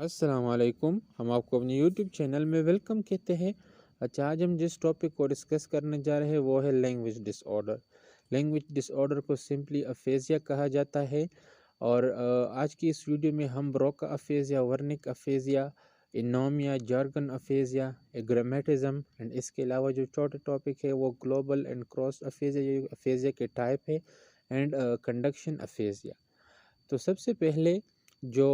अस्सलाम वालेकुम। हम आपको अपने यूट्यूब चैनल में वेलकम कहते हैं। अच्छा, आज हम जिस टॉपिक को डिस्कस करने जा रहे हैं वो है लैंग्वेज डिसऑर्डर। लैंग्वेज डिसऑर्डर को सिंपली अफेजिया कहा जाता है। और आज की इस वीडियो में हम Broca aphasia, Wernicke aphasia, anomia, jargon aphasia, grammatism and इसके अलावा जो चौथा टॉपिक है वो ग्लोबल एंड क्रॉस अफेजिया, ये अफेजिया के टाइप है, एंड कंडक्शन अफेजिया। तो सबसे पहले जो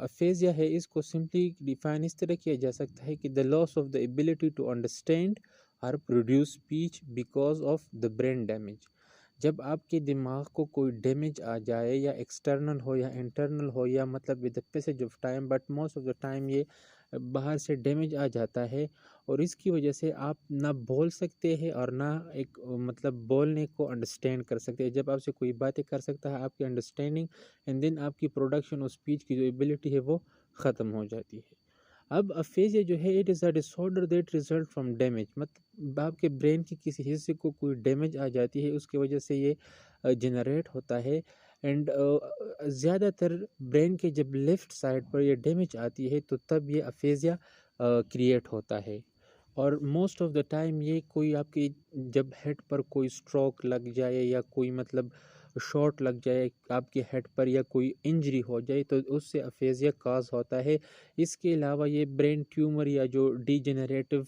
अफेजिया है इसको सिंपली डिफाइन इस तरह किया जा सकता है कि the loss of the ability to understand और produce speech because of the brain damage. जब आपके दिमाग को कोई डैमेज आ जाए, या एक्सटर्नल हो या इंटरनल हो, या मतलब with the passage of time, but most of the time ये बाहर से डैमेज आ जाता है, और इसकी वजह से आप ना बोल सकते हैं और ना एक मतलब बोलने को अंडरस्टैंड कर सकते हैं। जब आपसे कोई बातें कर सकता है, आपकी अंडरस्टैंडिंग एंड देन आपकी प्रोडक्शन और स्पीच की जो एबिलिटी है वो ख़त्म हो जाती है। अब अफेजिया जो है, it is a disorder that result from damage, मतलब आपके ब्रेन के किसी हिस्से को कोई डैमेज आ जाती है, उसकी वजह से ये जनरेट होता है। एंड ज़्यादातर ब्रेन के जब लेफ़्ट साइड पर ये डैमेज आती है तो तब ये अफेजिया क्रिएट होता है। और मोस्ट ऑफ द टाइम ये कोई आपकी जब हेड पर कोई स्ट्रोक लग जाए, या कोई मतलब शॉट लग जाए आपके हेड पर, या कोई इंजरी हो जाए, तो उससे अफेजिया काज होता है। इसके अलावा ये ब्रेन ट्यूमर या जो डीजेनरेटिव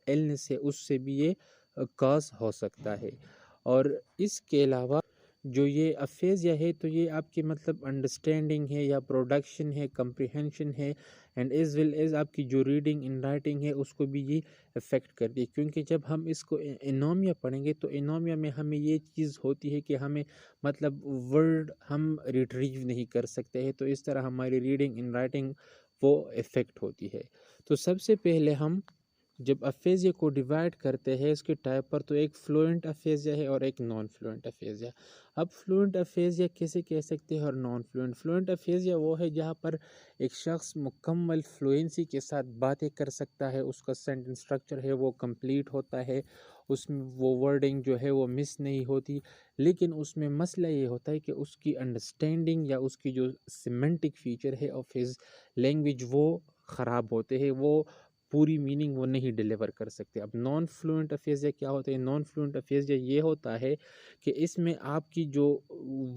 इलनेस है उससे भी ये काज हो सकता है। और इसके अलावा जो ये अफेजिया है, तो ये आपकी मतलब अंडरस्टैंडिंग है, या प्रोडक्शन है, कंप्रिहेंशन है, एंड एज वेल एज आपकी जो रीडिंग इन राइटिंग है उसको भी ये इफ़ेक्ट करती है। क्योंकि जब हम इसको इनोमिया पढ़ेंगे तो इनोमिया में हमें ये चीज़ होती है कि हमें मतलब वर्ड हम रिट्रीव नहीं कर सकते हैं, तो इस तरह हमारी रीडिंग इन राइटिंग वो इफ़ेक्ट होती है। तो सबसे पहले हम जब अफेजिया को डिवाइड करते हैं इसके टाइप पर, तो एक फ्लुएंट अफेजिया है और एक नॉन फ्लुएंट अफेजिया। अब फ्लुएंट अफेजिया कैसे कह सकते हैं और नॉन फ्लुएंट? फ्लुएंट अफेजिया वो है जहाँ पर एक शख्स मुकम्मल फ्लुएंसी के साथ बातें कर सकता है, उसका सेंटेंस स्ट्रक्चर है वो कंप्लीट होता है, उसमें वो वर्डिंग जो है वो मिस नहीं होती। लेकिन उसमें मसला ये होता है कि उसकी अंडरस्टैंडिंग या उसकी जो सिमेंटिक फीचर है ऑफ हिज लैंग्वेज वो ख़राब होते हैं, वो पूरी मीनिंग वो नहीं डिलीवर कर सकते। अब नॉन फ्लुएंट अफेजिया क्या होता है? नॉन फ्लुएंट अफेजिया ये होता है कि इसमें आपकी जो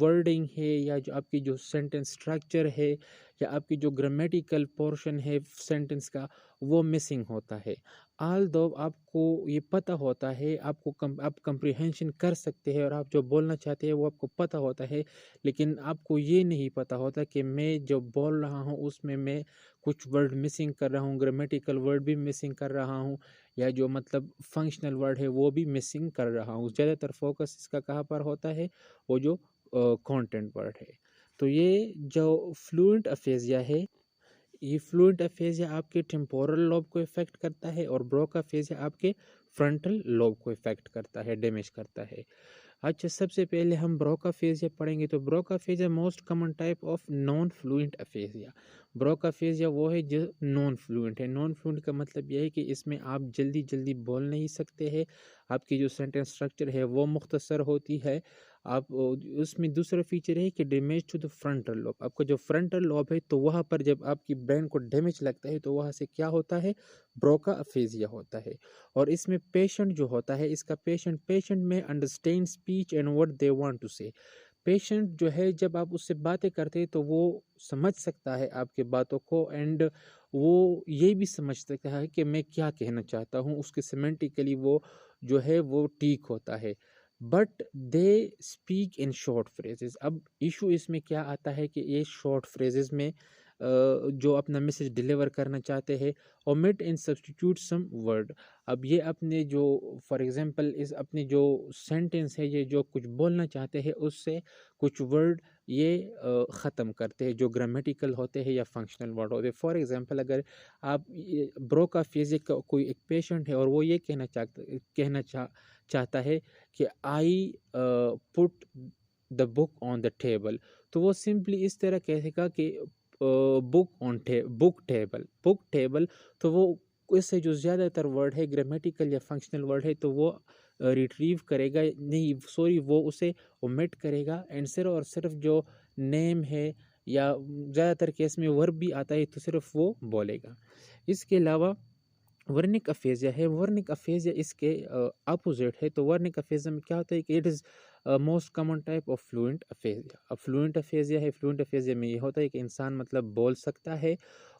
वर्डिंग है, या जो आपकी जो सेंटेंस स्ट्रक्चर है, या आपकी जो ग्रामेटिकल पोर्शन है सेंटेंस का, वो मिसिंग होता है। आल दो आपको ये पता होता है, आप कंप्रिहेंशन कर सकते हैं, और आप जो बोलना चाहते हैं वो आपको पता होता है, लेकिन आपको ये नहीं पता होता कि मैं जो बोल रहा हूँ उसमें मैं कुछ वर्ड मिसिंग कर रहा हूँ, ग्रामेटिकल वर्ड भी मिसिंग कर रहा हूँ, या जो मतलब फंक्शनल वर्ड है वो भी मिसिंग कर रहा हूँ। ज़्यादातर फोकस इसका कहाँ पर होता है? वो जो कंटेंट वर्ड है। तो ये जो फ्लुएंट अफेजिया है, ये फ्लुएंट अफेजिया आपके टेम्पोरल लोब को इफेक्ट करता है, और ब्रोका अफेजिया आपके फ्रंटल लोब को इफेक्ट करता है, डैमेज करता है। अच्छा, सबसे पहले हम ब्रोका फेजिया पढ़ेंगे। तो Broca aphasia most common type of non fluent aphasia. Broca aphasia वो है जो नॉन फ्लुएंट है। नॉन फ्लुएंट का मतलब यह है कि इसमें आप जल्दी जल्दी बोल नहीं सकते हैं, आपकी जो सेंटेंस स्ट्रक्चर है वो मुख्तसर होती है। आप उसमें दूसरा फीचर है कि damage to the frontal lobe. आपका जो फ्रंटल लोब है, तो वहाँ पर जब आपकी ब्रेन को डैमेज लगता है तो वहाँ से क्या होता है? ब्रोका अफेजिया होता है। और इसमें पेशेंट जो होता है, इसका पेशेंट में understand speech and what they want to say. Patient जो है, जब आप उससे बातें करते हैं तो वो समझ सकता है आपके बातों को, एंड वो ये भी समझ सकता है कि मैं क्या कहना चाहता हूँ, उसके सिमेंटिकली वो जो है वो ठीक होता है। But they speak in short phrases. अब इशू इसमें क्या आता है कि ये शॉर्ट फ्रेजेस में जो अपना मैसेज डिलीवर करना चाहते हैं, omit and substitute some word. अब ये अपने जो फॉर एग्जांपल इस अपनी जो सेंटेंस है, ये जो कुछ बोलना चाहते हैं उससे कुछ वर्ड ये ख़त्म करते हैं जो ग्रामेटिकल होते हैं या फंक्शनल वर्ड होते हैं। फॉर एग्जांपल, अगर आप ब्रोका फिजिक का कोई एक पेशेंट है और वो ये चाहता है कि I put the book on the table, तो वो सिंपली इस तरह कहेगा कि बुक टेबल। तो वो इससे जो ज़्यादातर वर्ड है ग्रामेटिकल या फंक्शनल वर्ड है, तो वो रिट्रीव करेगा नहीं, सॉरी, वो उसे ओमिट करेगा, एंड सिर्फ और सिर्फ जो नेम है या ज़्यादातर केस में वर्ब भी आता है तो सिर्फ वो बोलेगा। इसके अलावा वर्निक अफेज़िया है, वर्निक अफेज़िया इसके अपोज़िट है। तो वर्निक अफेज़िया में क्या होता है कि it is most common type of fluent aphasia. अब फ्लुएंट अफेज़िया है, फ्लुएंट अफेज़िया में ये होता है कि इंसान मतलब बोल सकता है,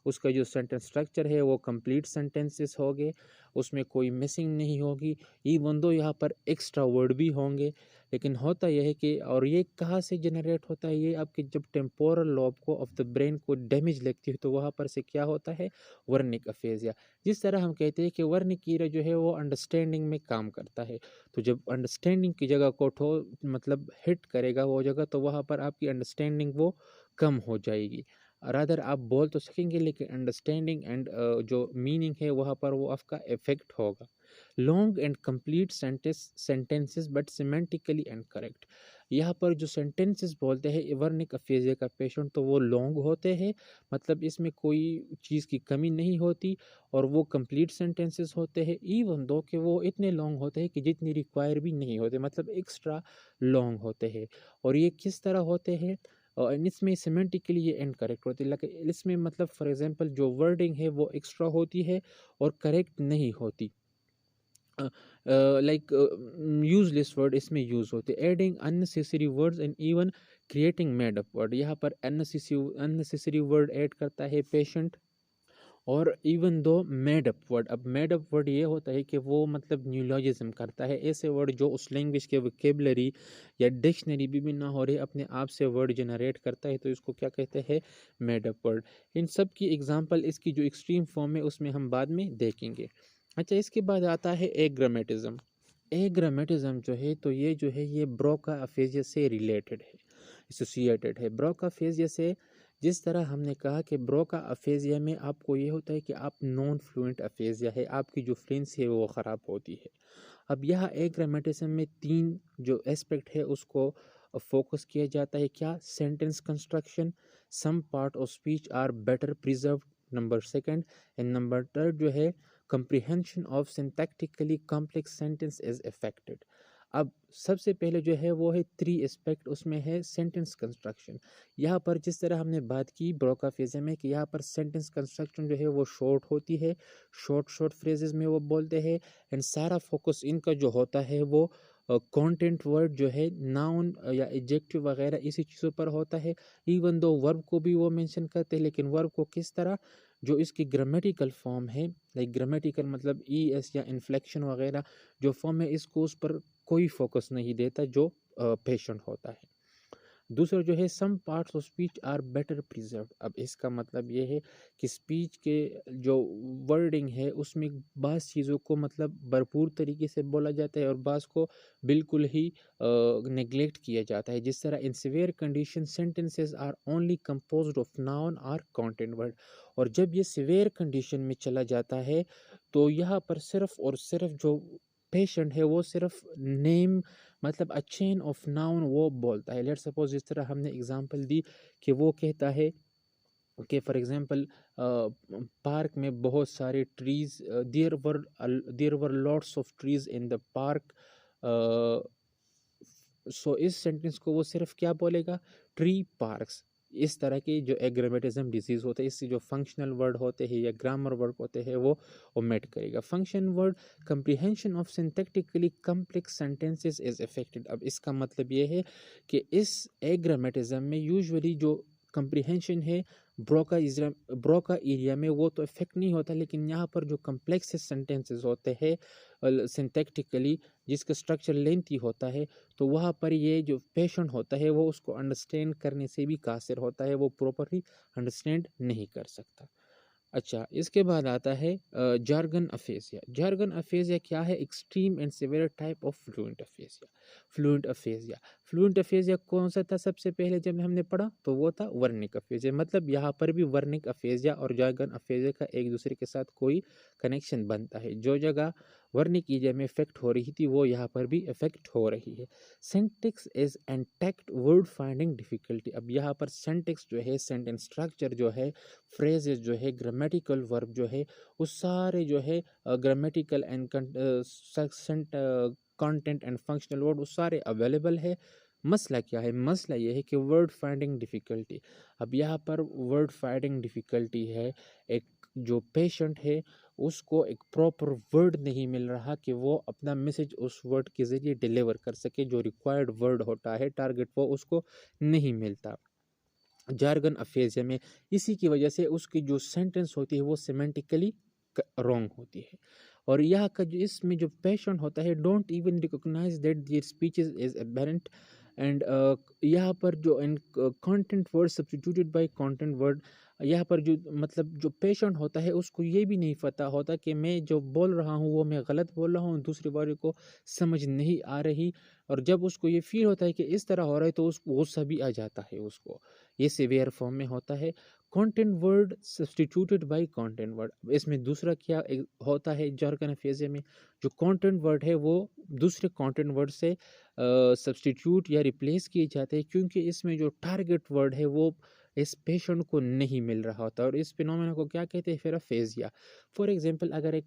उसका जो सेंटेंस स्ट्रक्चर है वो कंप्लीट सेंटेंसेस होंगे, उसमें कोई मिसिंग नहीं होगी, इवन दो यहाँ पर एक्स्ट्रा वर्ड भी होंगे। लेकिन होता यह है कि और ये कहाँ से जनरेट होता है, ये आपके जब टेम्पोरल लोब को ऑफ द ब्रेन को डैमेज लगती है तो वहाँ पर से क्या होता है, वर्निक अफेज़िया। जिस तरह हम कहते हैं कि वर्निकीरा जो है वो अंडरस्टैंडिंग में काम करता है, तो जब अंडरस्टैंडिंग की जगह को मतलब हिट करेगा वो जगह, तो वहाँ पर आपकी अंडरस्टैंडिंग वो कम हो जाएगी। रादर आप बोल तो सकेंगे लेकिन अंडरस्टैंडिंग एंड जो मीनिंग है वहाँ पर वो आपका इफेक्ट होगा। Long and complete sentences but semantically and correct. यहाँ पर जो सेंटेंसेस बोलते हैं वर्निक अफेज़िया का पेशेंट, तो वो लॉन्ग होते हैं, मतलब इसमें कोई चीज़ की कमी नहीं होती, और वो कंप्लीट सेंटेंसेस होते हैं, इवन दो कि वो इतने लॉन्ग होते हैं कि जितनी रिक्वायर भी नहीं होते, मतलब एक्स्ट्रा लॉन्ग होते हैं। और ये किस तरह होते हैं, और इसमें सिमेंटिकली ये इनकरेक्ट होती है, लेकिन इसमें मतलब फॉर एग्जांपल जो वर्डिंग है वो एक्स्ट्रा होती है और करेक्ट नहीं होती। लाइक यूजलेस वर्ड इसमें यूज होते, adding unnecessary words and even creating made up word. यहाँ पर अननेसेसरी वर्ड ऐड करता है पेशेंट, और even though made up word. अब मेड अप वर्ड ये होता है कि वो मतलब न्यूलॉजिज्म करता है, ऐसे वर्ड जो उस लैंग्वेज के वोकेबलरी या डिक्शनरी भी ना हो रहे, अपने आप से वर्ड जनरेट करता है, तो इसको क्या कहते हैं, मेड अप वर्ड। इन सब की एग्जांपल इसकी जो एक्सट्रीम फॉर्म है उसमें हम बाद में देखेंगे। अच्छा, इसके बाद आता है एग्रामेटिज्म। एग्रामेटिज्म जो है, तो ये जो है ये ब्रोका अफेजिया से रिलेटेड है, एसोसिएटेड है। ब्रोका अफेजिया से जिस तरह हमने कहा कि ब्रोका अफेजिया में आपको ये होता है कि आप नॉन फ्लुएंट अफेजिया है, आपकी जो फ्लुएंसी है वो ख़राब होती है। अब यहाँ एग्रामेटिज्म में तीन जो एस्पेक्ट है उसको फोकस किया जाता है। क्या, sentence construction, some part of speech are better preserved, number second, and number third जो है comprehension of syntactically complex sentence is affected। अब सबसे पहले जो है वो है थ्री एस्पेक्ट, उसमें है सेंटेंस कंस्ट्रक्शन। यहाँ पर जिस तरह हमने बात की ब्रोका फेज में कि यहाँ पर सेंटेंस कंस्ट्रक्शन जो है वो शॉर्ट होती है, शॉर्ट शॉर्ट फ्रेजेस में वो बोलते हैं, एंड सारा फोकस इनका जो होता है वो कंटेंट वर्ड जो है नाउन या एडजेक्टिव वगैरह इसी चीज़ों पर होता है। इवन दो वर्ब को भी वो मेंशन करते हैं, लेकिन वर्ब को किस तरह, जो इसकी ग्रामेटिकल फॉर्म है, लाइक ग्रामेटिकल मतलब ई एस या इन्फ्लेक्शन वगैरह जो फॉर्म है, इसको उस पर कोई फोकस नहीं देता जो पेशेंट होता है। दूसरा जो है some parts of speech are better preserved. अब इसका मतलब ये है कि स्पीच के जो वर्डिंग है उसमें बाज़ चीज़ों को मतलब भरपूर तरीके से बोला जाता है और बाज़ को बिल्कुल ही नेग्लेक्ट किया जाता है। जिस तरह in severe condition sentences are only composed of noun or content word. और जब ये सिवियर कंडीशन में चला जाता है तो यहाँ पर सिर्फ और सिर्फ जो पेशेंट है वो सिर्फ नेम मतलब अ चेन ऑफ नाउन वो बोलता है। लेट सपोज जिस तरह हमने एग्जांपल दी कि वो कहता है कि फॉर एग्जांपल पार्क में बहुत सारे trees, there were lots of trees in the park. So इस सेंटेंस को वो सिर्फ क्या बोलेगा, ट्री पार्क्स। इस तरह की जो एग्रामेटिज्म डिजीज होते हैं, इससे जो फंक्शनल वर्ड होते हैं या ग्रामर वर्ड होते हैं वो ओमिट करेगा। Function word comprehension of syntactically complex sentences is affected. अब इसका मतलब ये है कि इस एग्रामेटिज्म में यूजुअली जो कंप्रीहेंशन है ब्रोका एरिया में वो तो इफेक्ट नहीं होता, लेकिन यहाँ पर जो कम्प्लेक्स सेंटेंसेस होते हैं सिंटैक्टिकली जिसका स्ट्रक्चर लेंथी होता है, तो वहाँ पर ये जो पेशेंट होता है वो उसको अंडरस्टैंड करने से भी कासिर होता है, वो प्रॉपरली अंडरस्टैंड नहीं कर सकता। अच्छा, इसके बाद आता है जार्गन अफेजिया। जार्गन अफेजिया क्या है, extreme and severe type of fluent aphasia. Fluent aphasia, fluent aphasia कौन सा था सबसे पहले जब हमने पढ़ा, तो वो था वर्निक अफेजिया। मतलब यहाँ पर भी वर्निक अफेजिया और जार्गन अफेजिया का एक दूसरे के साथ कोई कनेक्शन बनता है। जो जगह वर्निक एरिया में इफेक्ट हो रही थी वो यहाँ पर भी इफेक्ट हो रही है। Syntax is intact word finding difficulty. अब यहाँ पर सिंटेक्स जो है, सेंटेंस स्ट्रक्चर जो है, फ्रेजेस जो है, ग्रामेटिकल वर्ब जो है, वो सारे जो है grammatical and content and functional word वो सारे अवेलेबल है, मसला क्या है? मसला ये है कि वर्ड फाइंडिंग डिफ़िकल्टी। अब यहाँ पर वर्ड फाइंडिंग डिफ़िकल्टी है, एक जो पेशेंट है उसको एक प्रॉपर वर्ड नहीं मिल रहा कि वो अपना मैसेज उस वर्ड के ज़रिए डिलीवर कर सके, जो रिक्वायर्ड वर्ड होता है टारगेट वो उसको नहीं मिलता। जार्गन अफेज़िया में इसी की वजह से उसकी जो सेंटेंस होती है वो सिमेंटिकली रॉन्ग होती है। और यहाँ का जो इसमें जो पेशेंट होता है don't even recognise that their speeches is aberrant and यहाँ पर जो in content word substituted by content word, यहाँ पर जो मतलब जो पेशेंट होता है उसको ये भी नहीं पता होता कि मैं जो बोल रहा हूँ वो मैं गलत बोल रहा हूँ, दूसरे वाले को समझ नहीं आ रही। और जब उसको ये फील होता है कि इस तरह हो रहा है तो उसको गुस्सा भी आ जाता है उसको। ये सिवियर फॉर्म में होता है। Content word substituted by content word, इसमें दूसरा क्या होता है जार्गन अफेज़िया में, जो कंटेंट वर्ड है वो दूसरे कंटेंट वर्ड से सब्स्टिट्यूट या रिप्लेस किए जाते हैं, क्योंकि इसमें जो टारगेट वर्ड है वो इस पेशेंट को नहीं मिल रहा होता। और इस फिनोमेना को क्या कहते हैं फिर? अफेज़िया। फॉर एग्जांपल अगर एक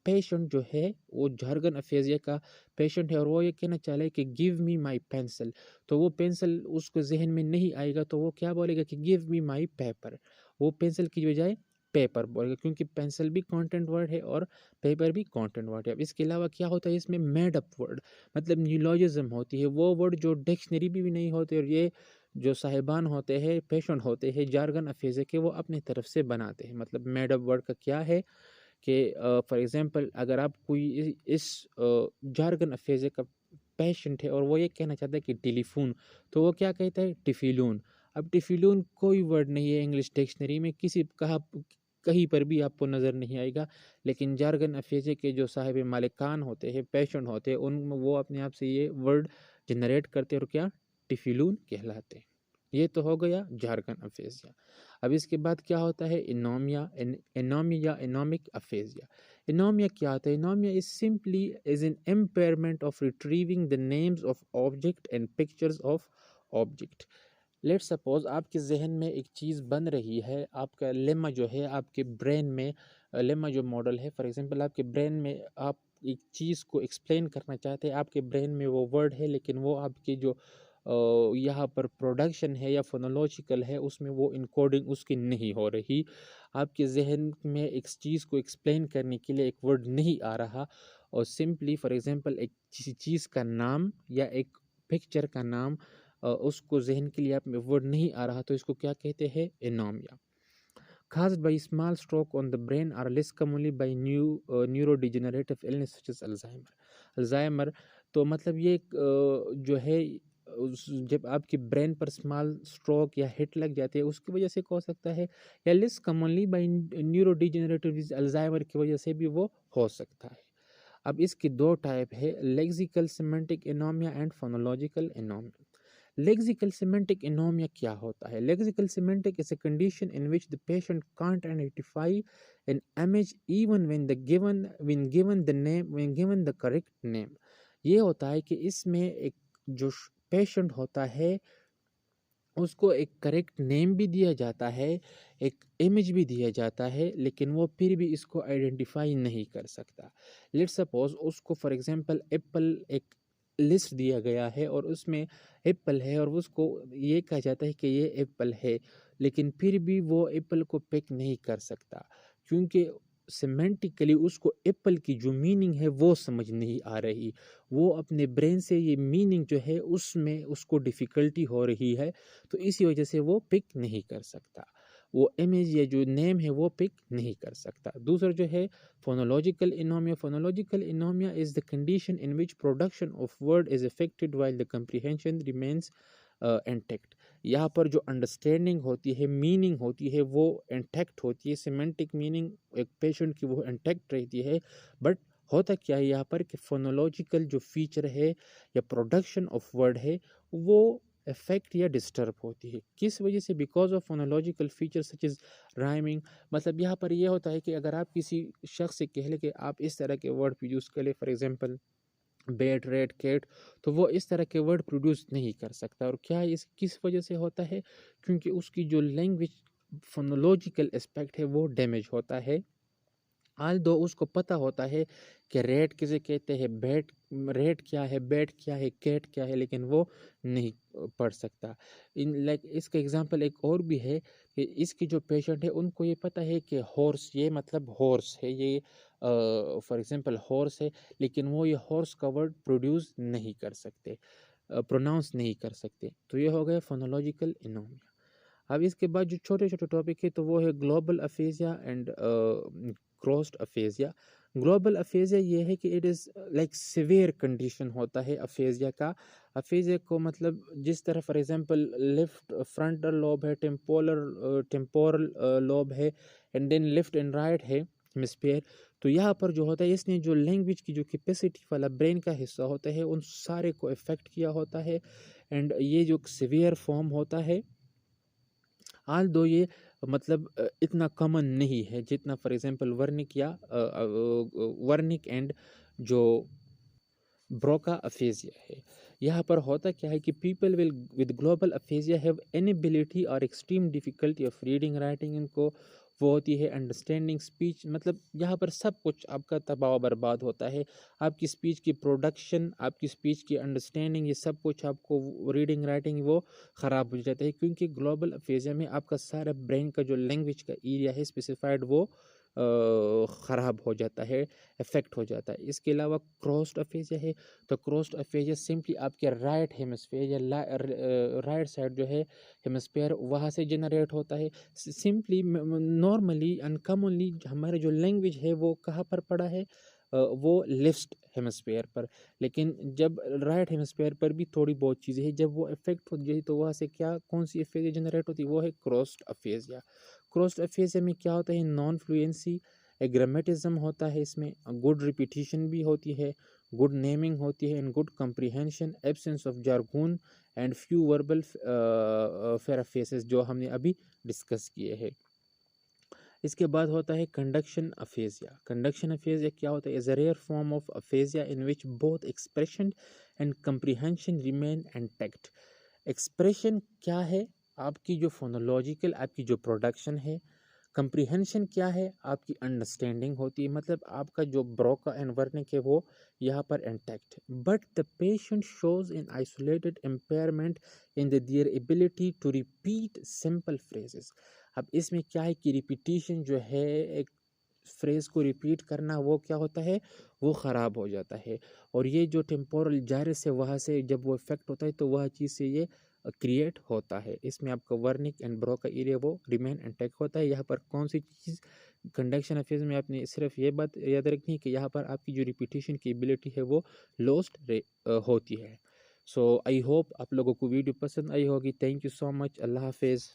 पेशेंट जो है वो जार्गन अफेज़िया का पेशेंट है और वो ये कहना चाह रहा है कि गिव मी माय पेंसिल, तो वो पेंसिल उसको जहन में नहीं आएगा तो वो क्या बोलेगा कि गिव मी माय पेपर। वो पेंसिल की बजाय पेपर बोलेगा, क्योंकि पेंसिल भी कंटेंट वर्ड है और पेपर भी कंटेंट वर्ड है। अब इसके अलावा क्या होता है इसमें? मेड अप वर्ड, मतलब न्यूलॉजिज्म होती है, वो वर्ड जो डिक्शनरी भी नहीं होते, और ये जो साहिबान होते हैं, पेशेंट होते हैं जार्गन अफेज़िया के, वो अपनी तरफ से बनाते हैं। मतलब मेड अप वर्ड का क्या है कि फॉर एग्जांपल अगर आप कोई इस जार्गन अफेज़िया का पेशेंट है और वो ये कहना चाहता है कि टेलीफोन, तो वो क्या कहता है? टिफिलून। अब टिफिलून कोई वर्ड नहीं है इंग्लिश डिक्शनरी में, किसी कहा कहीं पर भी आपको नज़र नहीं आएगा, लेकिन जार्गन अफेज़िया के जो साहिब मालिकान होते हैं, पेशेंट होते हैं, उन वो अपने आप से ये वर्ड जनरेट करते हैं और क्या? टिफिलून कहलाते हैं। ये तो हो गया जार्गन अफेज़िया। अब इसके बाद क्या होता है? इनोमिया, एनोमिया, एनोमिक अफेज़िया। Anomia क्या होता है? Anomia is simply is an impairment of retrieving the names of object and pictures of object. Let suppose आपके जहन में एक चीज़ बन रही है, आपका लेमा जो है आपके ब्रेन में, लेमा जो मॉडल है, फॉर एग्जांपल आपके ब्रेन में आप एक चीज़ को एक्सप्लेन करना चाहते हैं, आपके ब्रेन में वो वर्ड है लेकिन वो आपके जो यहाँ पर प्रोडक्शन है या फोनोलॉजिकल है उसमें वो इनकोडिंग उसकी नहीं हो रही। आपके जहन में एक चीज़ को एक्सप्लेन करने के लिए एक वर्ड नहीं आ रहा, और सिंपली फॉर एग्जांपल एक किसी चीज़ का नाम या एक पिक्चर का नाम उसको जहन के लिए आप में वर्ड नहीं आ रहा, तो इसको क्या कहते हैं? Anomia. caused by small stroke on the brain are less commonly by neurodegenerative illness such as Alzheimer. Alzheimer, तो मतलब ये जो है जब आपकी ब्रेन पर स्मॉल स्ट्रोक या हिट लग जाती है उसकी वजह से हो सकता है, या less commonly by neurodegenerative Alzheimer की वजह से भी वो हो सकता है। अब इसकी दो टाइप है, lexical semantic anomia and phonological anomia. Lexical semantic anomia क्या होता है? Lexical semantic is a condition in which the patient can't identify an image even when given the correct name. ये होता है कि इसमें एक जो पेशेंट होता है उसको एक करेक्ट नेम भी दिया जाता है, एक इमेज भी दिया जाता है, लेकिन वो फिर भी इसको आइडेंटिफाई नहीं कर सकता। लेट्स सपोज उसको फॉर एग्जांपल एप्पल एक लिस्ट दिया गया है और उसमें एप्पल है और उसको ये कहा जाता है कि ये एप्पल है, लेकिन फिर भी वो एप्पल को पिक नहीं कर सकता, क्योंकि सिमेंटिकली उसको एप्पल की जो मीनिंग है वो समझ नहीं आ रही। वो अपने ब्रेन से ये मीनिंग जो है उसमें उसको डिफ़िकल्टी हो रही है, तो इसी वजह से वो पिक नहीं कर सकता, वो इमेज या जो नेम है वो पिक नहीं कर सकता। दूसरा जो है phonological anomia. Phonological anomia is the condition in which production of word is affected while the comprehension remains intact. यहाँ पर जो अंडरस्टैंडिंग होती है, मीनिंग होती है, वो इंटैक्ट होती है, सिमेंटिक मीनिंग एक पेशेंट की वो इंटैक्ट रहती है, बट होता क्या है यहाँ पर कि फोनोलॉजिकल जो फीचर है या प्रोडक्शन ऑफ वर्ड है वो इफेक्ट या डिस्टर्ब होती है। किस वजह से? Because of phonological feature such is rhyming. मतलब यहाँ पर यह होता है कि अगर आप किसी शख्स से कह लें कि आप इस तरह के वर्ड यूज़ कर ले, for example bat, red, cat, तो वो इस तरह के वर्ड प्रोड्यूस नहीं कर सकता। और क्या इस किस वजह से होता है? क्योंकि उसकी जो लैंग्वेज फोनोलॉजिकल एस्पेक्ट है वो डैमेज होता है, आल दो उसको पता होता है कि रेट किसे कहते हैं, बैट रेट क्या है, बैट क्या है, कैट क्या है, लेकिन वो नहीं पढ़ सकता। इन लाइक इसका एग्जांपल एक और भी है कि इसकी जो पेशेंट है उनको ये पता है कि हॉर्स, ये मतलब हॉर्स है, ये फॉर एग्जांपल हॉर्स है, लेकिन वो ये हॉर्स का वर्ड प्रोड्यूस नहीं कर सकते, प्रोनाउंस नहीं कर सकते। तो ये हो गया फोनोलॉजिकल इनोमिया। अब इसके बाद जो छोटे छोटे टॉपिक है तो वो है global aphasia and crossed aphasia. Global aphasia ये है कि it is like severe condition होता है अफेजिया का। अफेजिया को मतलब जिस तरह for example left frontal lobe है, टेम्पोरल लोब है, and then left and right है हेमिस्फीयर। तो यहाँ पर जो होता है इसने जो लैंग्वेज की जो कैपेसिटी वाला ब्रेन का हिस्सा होता है उन सारे को इफेक्ट किया होता है, एंड ये जो सिवियर फॉर्म होता है, आल दो ये मतलब इतना कॉमन नहीं है जितना फॉर एग्जांपल वर्निक या वर्निक एंड जो ब्रोका अफेजिया है। यहाँ पर होता क्या है कि people will with global aphasia have inability और extreme difficulty of reading writing, इनको वो होती है अंडरस्टैंडिंग स्पीच, मतलब यहाँ पर सब कुछ आपका तबाह बर्बाद होता है, आपकी स्पीच की प्रोडक्शन, आपकी स्पीच की अंडरस्टैंडिंग, ये सब कुछ आपको रीडिंग राइटिंग वो ख़राब हो जाता है, क्योंकि ग्लोबल अफेजिया में आपका सारा ब्रेन का जो लैंग्वेज का एरिया है स्पेसिफाइड वो ख़राब हो जाता है, इफेक्ट हो जाता है। इसके अलावा क्रॉस्ड अफेजिया है, तो क्रॉस्ड अफेजिया सिंपली आपके राइट हेमिस्फीयर या राइट साइड जो है हेमिस्फीयर वहाँ से जनरेट होता है। सिंपली नॉर्मली अनकॉमनली हमारे जो लैंग्वेज है वो कहाँ पर पड़ा है, वो लेफ्ट हेमिस्फीयर पर, लेकिन जब राइट हेमिस्फीयर पर भी थोड़ी बहुत चीज़ें हैं, जब वो इफेक्ट होती है तो वहाँ से क्या कौन सी अफेजिया जनरेट होती है, वो है क्रॉस्ड अफेजिया। क्रॉस्ड अफेजिया में क्या होता है, नॉन फ्लुएंसी, एग्रामेटिज्म होता है, इसमें गुड रिपीटिशन भी होती है, गुड नेमिंग होती है, and good comprehension, absence of jargon and few verbal paraphasias जो हमने अभी डिस्कस किए हैं। इसके बाद होता है कंडक्शन अफेजिया। कंडक्शन अफेजिया क्या होता है, is a rare form of aphasia in which both expression and comprehension remain intact. Expression क्या है, आपकी जो फोनोलॉजिकल आपकी जो प्रोडक्शन है, कंप्रीहेंशन क्या है, आपकी अंडरस्टैंडिंग होती है, मतलब आपका जो ब्रोका एंड वर्निक है वो यहाँ पर इंटैक्ट है, but the patient shows in isolated impairment in their ability to repeat simple phrases. अब इसमें क्या है कि रिपीटिशन जो है, एक फ्रेज को रिपीट करना, वो क्या होता है, वो ख़राब हो जाता है, और ये जो टेम्पोरल जायरस है वहाँ से जब वो इफेक्ट होता है तो वह चीज़ से ये क्रिएट होता है। इसमें आपका वर्निक एंड ब्रो का एरिया वो रिमेन इंटैक्ट होता है। यहाँ पर कौन सी चीज़ कंडक्शन अफेज में आपने सिर्फ ये बात याद रखनी है कि यहाँ पर आपकी जो रिपीटिशन की एबिलिटी है वो लॉस्ट होती है। सो आई होप आप लोगों को वीडियो पसंद आई होगी। Thank you so much. अल्लाह हाफिज़।